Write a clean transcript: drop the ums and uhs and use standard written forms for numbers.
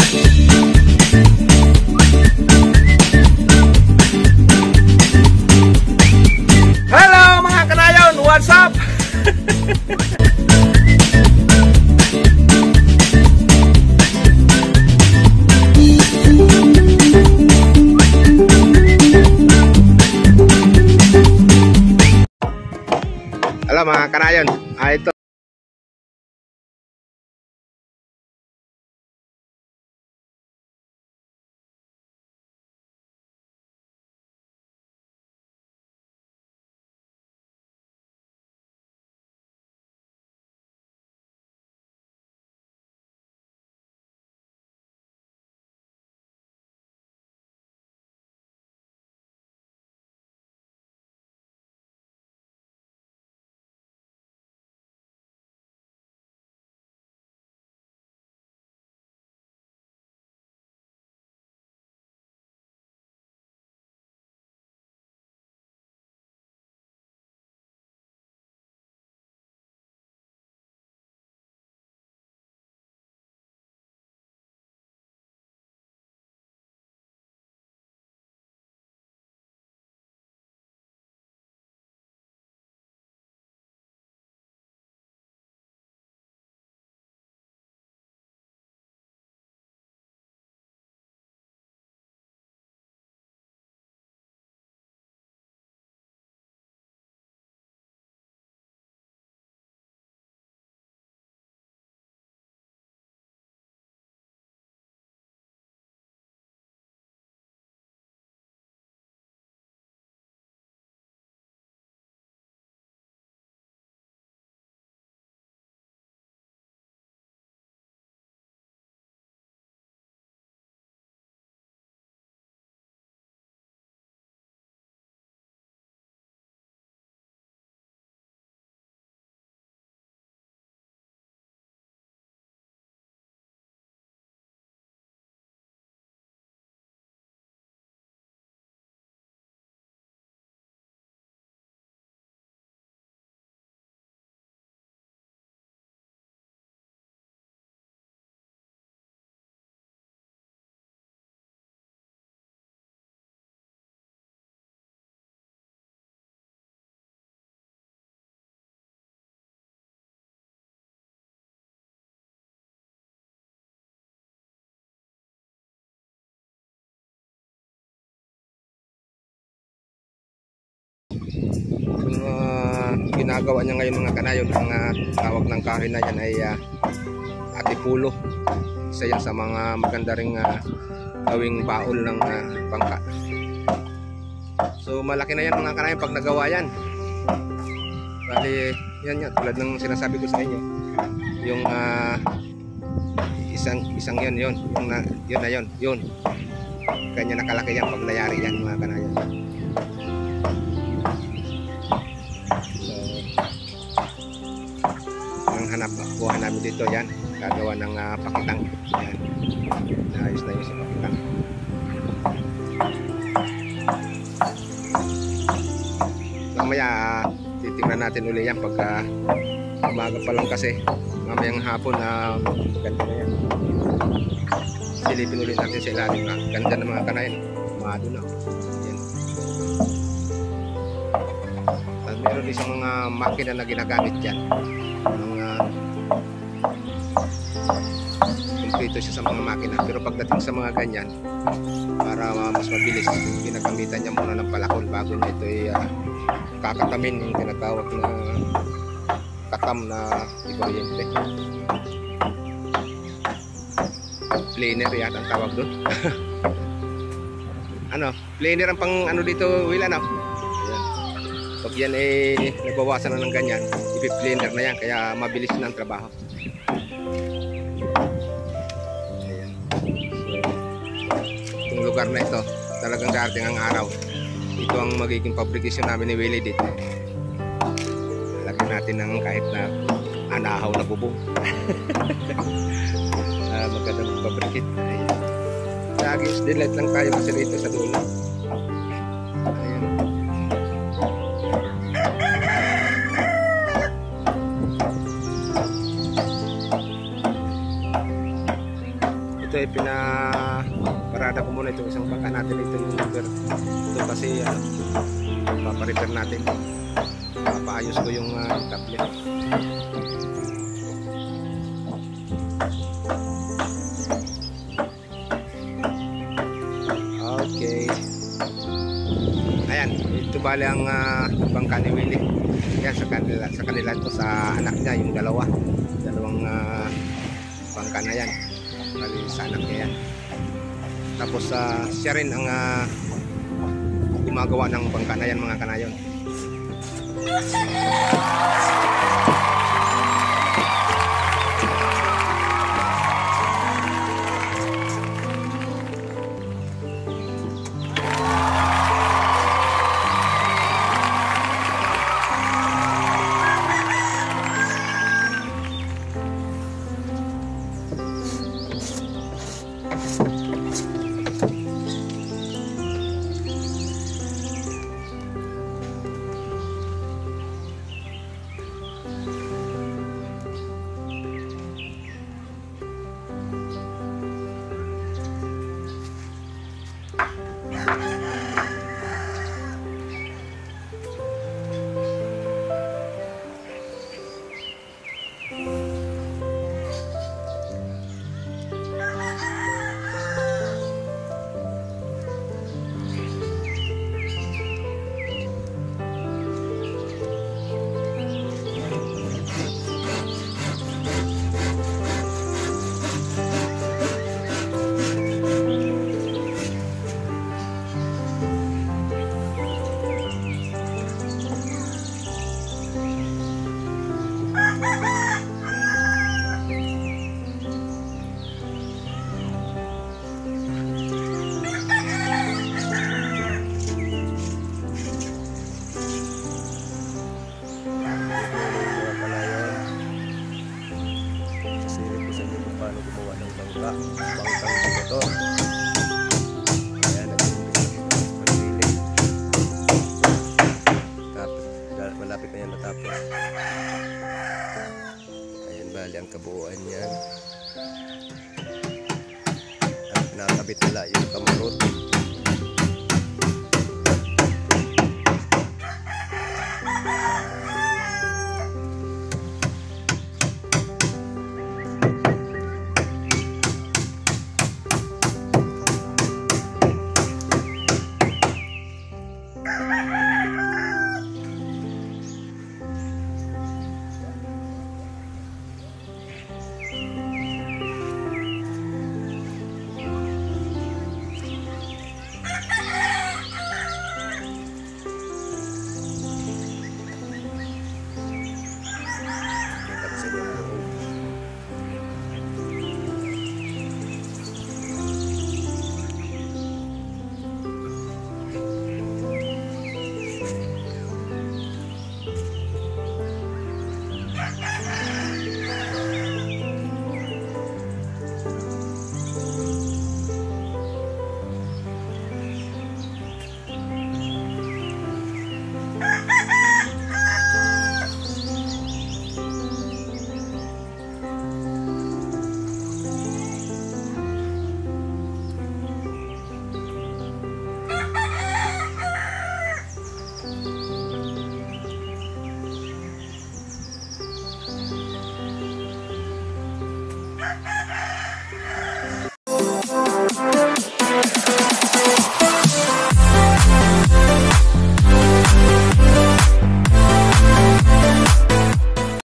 Halo mga kanayon, what's up? Halo mga kanayon, ito. Yung ginagawa niya ngayon mga kanayon, ang tawag ng kahoy na yan ay atipulo. Isa yan sa mga maganda ring gawing baul ng bangka. So malaki na yan mga kanayon pag nagawa yan. Bali yan yan, tulad ng sinasabi ko sa inyo, yung isang yun kanya nakalaki yan pag nayari yan mga kanayon. Hanap buhay namin dito yan, gagawa ng pakitang yan. Naayos na yun sa pakitang. Mamaya titingnan natin uli yan pag umaga pa lang kasi mamayang hapon ganda na yan. Silipin ulit natin sa ilalim na ganda ng mga kanayin, umado na yan. At meron isang mga makina na ginagamit dyan, ito siya sa mga makina, pero pagdating sa mga ganyan, para mas mabilis, ginagamitan niya muna ng palakol bago niya ito ay kakatamin, yung tinatawag na katam na kuryente. Planer yata ang tawag doon. Ano, planer ang pang ano dito, Will, ano? Ayan. Pag yan ay nabawasan na ng ganyan, ipi-planer na yan, kaya mabilis na ang trabaho. Lugar na ito talagang darating ang araw, ito ang magiging fabrication namin ni Willie dito. Lagyan natin ng kahit na anahaw na bubong. Magandang fabricate. Lagi delete lang tayo kasi dito sa dulo. Ayan. Ito ay pinaparada ko muna itong isang bangka natin. Ito yung number. Ito kasi paparepair natin. Papaayos ko yung tablet. Okay. Ayan, ito bali ang bangka ni Willie. Yan sa kanila to, sa anak niya, yung dalawang bangka na yan. Bali sa anak niya yan. Tapos siya rin ang gumagawa ng bangka na yan, mga kanayon. Paano gumawa ng bangkang motor. Ayan, nag-umpisa tapos malapit na yan matapos. Ayan, bali ang kabuuan yan. At nakakabit nila yung kamarot.